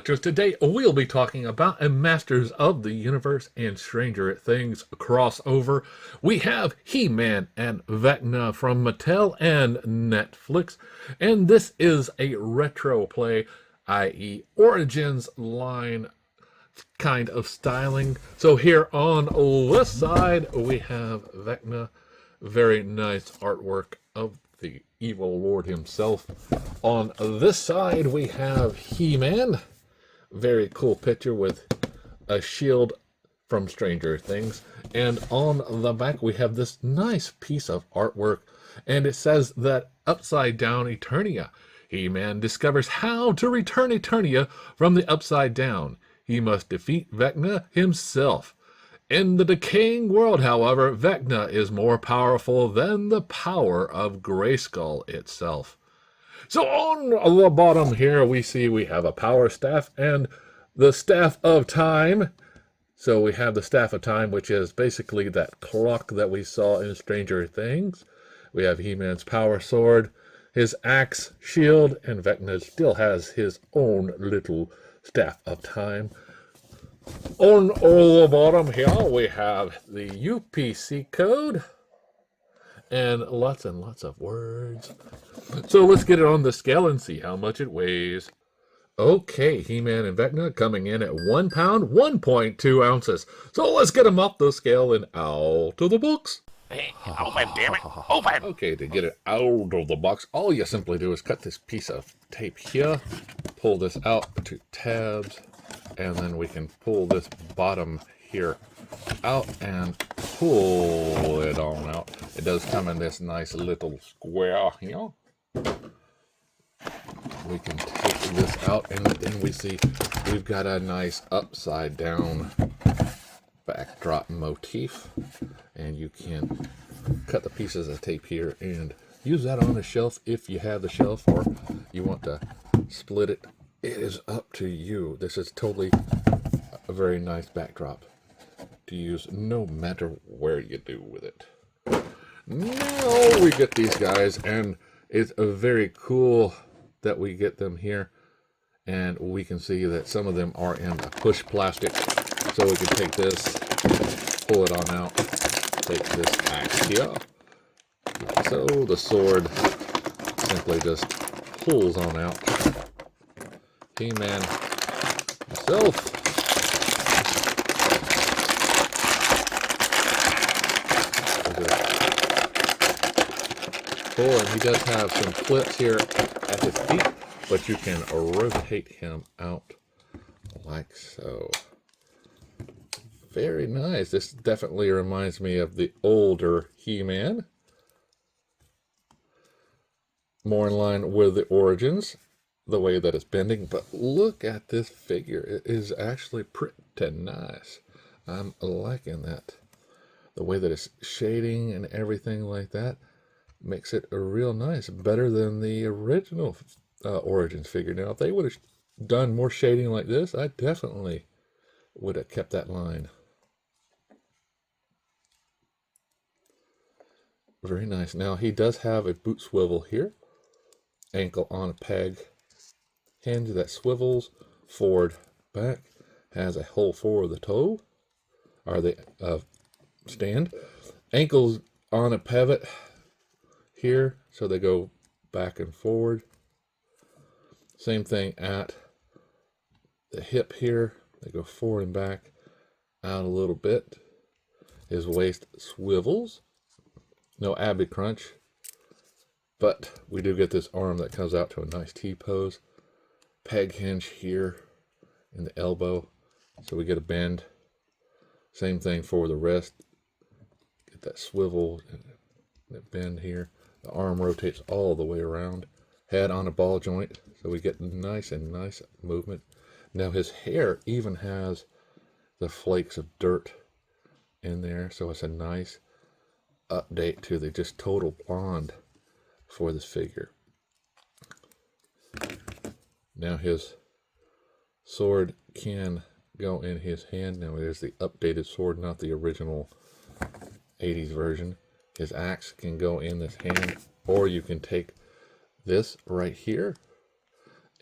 collectors. Today we'll be talking about a Masters of the Universe and Stranger Things crossover. We have He-Man and Vecna from Mattel and Netflix, and this is a retro play, i.e. Origins line kind of styling. So here on this side we have Vecna, very nice artwork of the evil lord himself. On this side we have He-Man, very cool picture with a shield from Stranger Things, and on the back we have this nice piece of artwork, and it says that upside down Eternia. He-Man discovers how to return Eternia from the upside down. He must defeat Vecna himself. In the decaying world, however, Vecna is more powerful than the power of Grayskull itself. So on the bottom here, we have a power staff and the Staff of Time. So we have the Staff of Time, which is basically that clock that we saw in Stranger Things. We have He-Man's power sword, his axe, shield, and Vecna still has his own little Staff of Time. On the bottom here, we have the UPC code and lots of words. So let's get it on the scale and see how much it weighs. Okay, He-Man and Vecna coming in at 1 pound, 1.2 ounces. So let's get them off the scale and out of the box. Hey, open, damn it, open! Okay, to get it out of the box, all you simply do is cut this piece of tape here, pull this out to tabs, and then we can pull this bottom here out and pull it on out. It does come in this nice little square here. We can take this out, and then we see we've got a nice upside down backdrop motif, and you can cut the pieces of tape here and use that on the shelf if you have the shelf, or you want to split it. It is up to you. This is totally a very nice backdrop to use no matter where you do with it. Now we get these guys, and it's very cool that we get them here, and we can see that some of them are in a push plastic, so we can take this, pull it on out, take this axe here, so the sword simply just pulls on out. He-Man himself. Cool, and he does have some clips here at his feet, but you can rotate him out like so. Very nice. This definitely reminds me of the older He-Man. More in line with the Origins, the way that it's bending, but look at this figure. It is actually pretty nice. I'm liking that. The way that it's shading and everything like that makes it a real nice, better than the original Origins figure. Now, if they would have done more shading like this, I definitely would have kept that line. Very nice. Now, he does have a boot swivel here, ankle on a peg, hinge that swivels forward, back, has a hole for the toe, or the stand. Ankles on a pivot here, so they go back and forward. Same thing at the hip here, they go forward and back, out a little bit. His waist swivels. No abby crunch, but we do get this arm that comes out to a nice T-pose. Peg hinge here in the elbow, so we get a bend. Same thing for the wrist. Get that swivel and that bend here. The arm rotates all the way around. Head on a ball joint, so we get nice movement. Now his hair even has the flakes of dirt in there, so it's a nice update to the just total blonde for this figure. Now his sword can go in his hand. Now there's the updated sword, not the original 80s version. His axe can go in this hand, or you can take this right here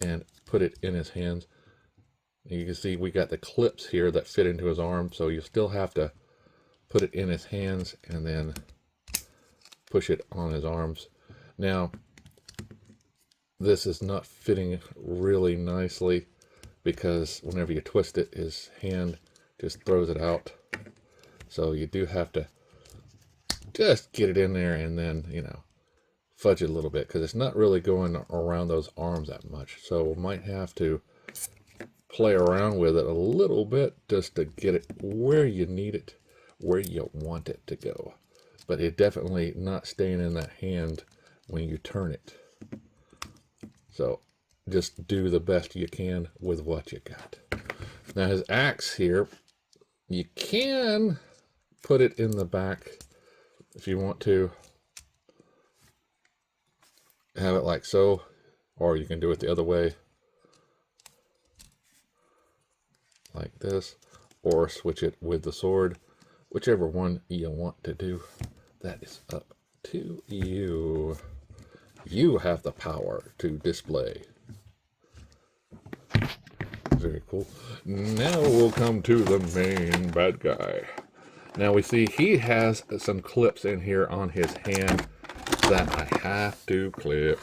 and put it in his hands. And you can see we got the clips here that fit into his arm, so you still have to put it in his hands and then push it on his arms. Now, this is not fitting really nicely because whenever you twist it, his hand just throws it out. So you do have to just get it in there and then, you know, fudge it a little bit because it's not really going around those arms that much. So we might have to play around with it a little bit just to get it where you need it, where you want it to go. But it definitely not staying in that hand when you turn it. So just do the best you can with what you got. Now his axe here, you can put it in the back if you want to. Have it like so, or you can do it the other way, like this, or switch it with the sword, whichever one you want to do. That is up to you. You have the power to display. Very cool. Now we'll come to the main bad guy. Now we see he has some clips in here on his hand that I have to clip.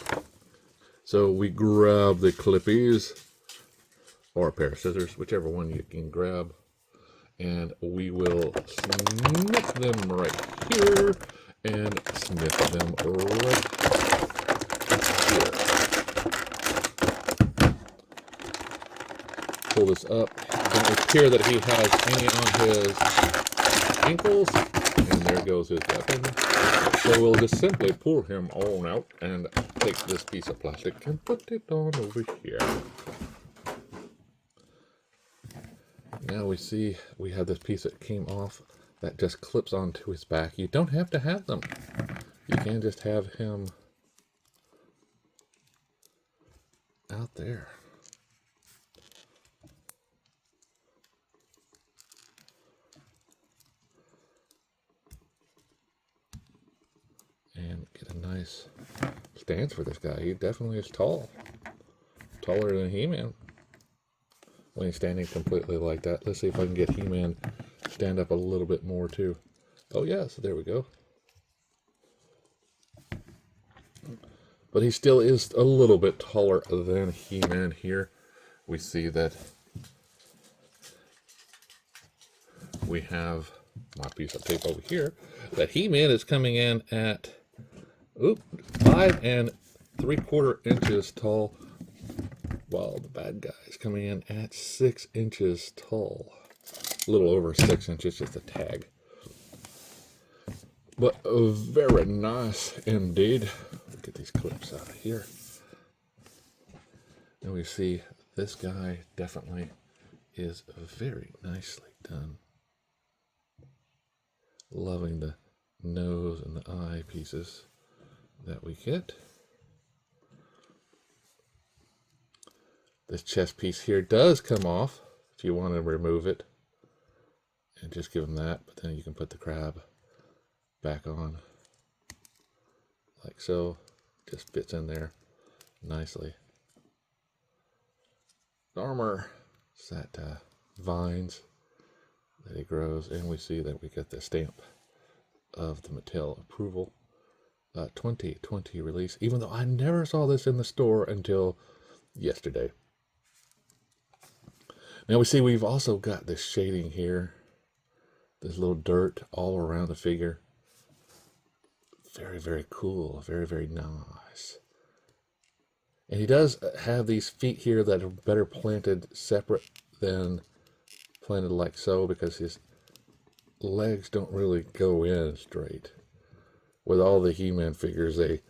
So we grab the clippies, or a pair of scissors, whichever one you can grab, and we will snip them right here and snip them right here. Pull this up. Don't appear that he has any on his ankles, and there goes his weapon. So we'll just simply pull him on out and take this piece of plastic and put it on over here. Now we see we have this piece that came off that just clips onto his back. You don't have to have them. You can just have him out there. And get a nice stance for this guy. He definitely is tall. Taller than He-Man. When he's standing completely like that. Let's see if I can get He-Man stand up a little bit more too. Oh yeah, so there we go. But he still is a little bit taller than He-Man here. We see that we have my piece of tape over here. That He-Man is coming in at 5 3/4 inches tall, while the bad guy is coming in at 6 inches tall. A little over 6 inches, just a tag. But very nice indeed. Get these clips out of here. And we see this guy definitely is very nicely done. Loving the nose and the eye pieces that we get. This chest piece here does come off if you want to remove it. And just give him that, but then you can put the crab back on. Like so. Just fits in there nicely. The armor is that vines that he grows, and we see that we get the stamp of the Mattel approval. 2020 release, even though I never saw this in the store until yesterday. Now we see we've also got this shading here. This little dirt all around the figure. Very, very cool. Very, very nice. And he does have these feet here that are better planted separate than planted like so, because his legs don't really go in straight. With all the He-Man figures, they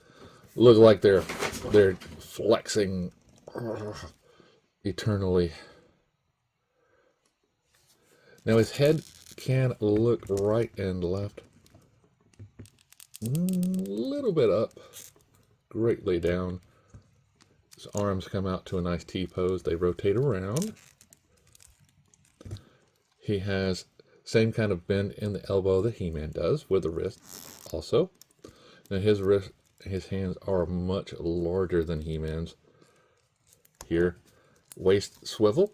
look like they're flexing eternally. Now his head can look right and left. A little bit up, greatly down. His arms come out to a nice T pose. They rotate around. He has same kind of bend in the elbow that He-Man does with the wrist also. Now his hands are much larger than He-Man's. Here, waist swivel,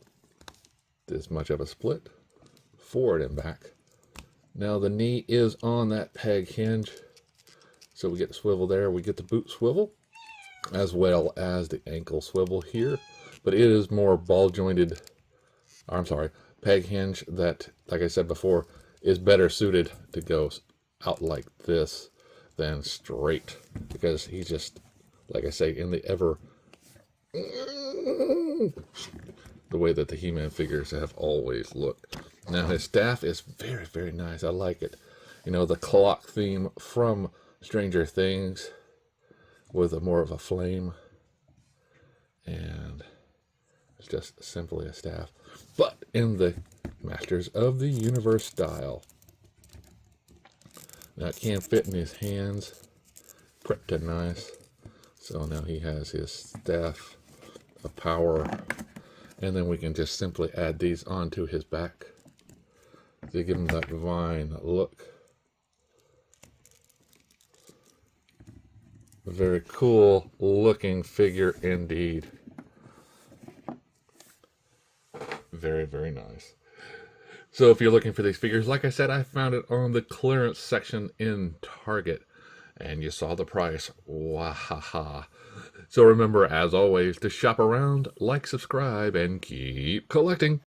this much of a split, forward and back. Now the knee is on that peg hinge, so we get the swivel there. We get the boot swivel, as well as the ankle swivel here, but it is more ball jointed, peg hinge that, like I said before, is better suited to go out like this than straight, because he's just, like I say, in the way that the He-Man figures have always looked. Now his staff is very, very nice. I like it. You know, the clock theme from Stranger Things with more of a flame. And it's just simply a staff, but in the Masters of the Universe style. Now it can fit in his hands pretty nice. So now he has his staff of power, and then we can just simply add these onto his back to give him that divine look. A very cool looking figure indeed. Very, very nice. So if you're looking for these figures, like I said, I found it on the clearance section in Target. And you saw the price. Wahaha. So remember, as always, to shop around, like, subscribe, and keep collecting.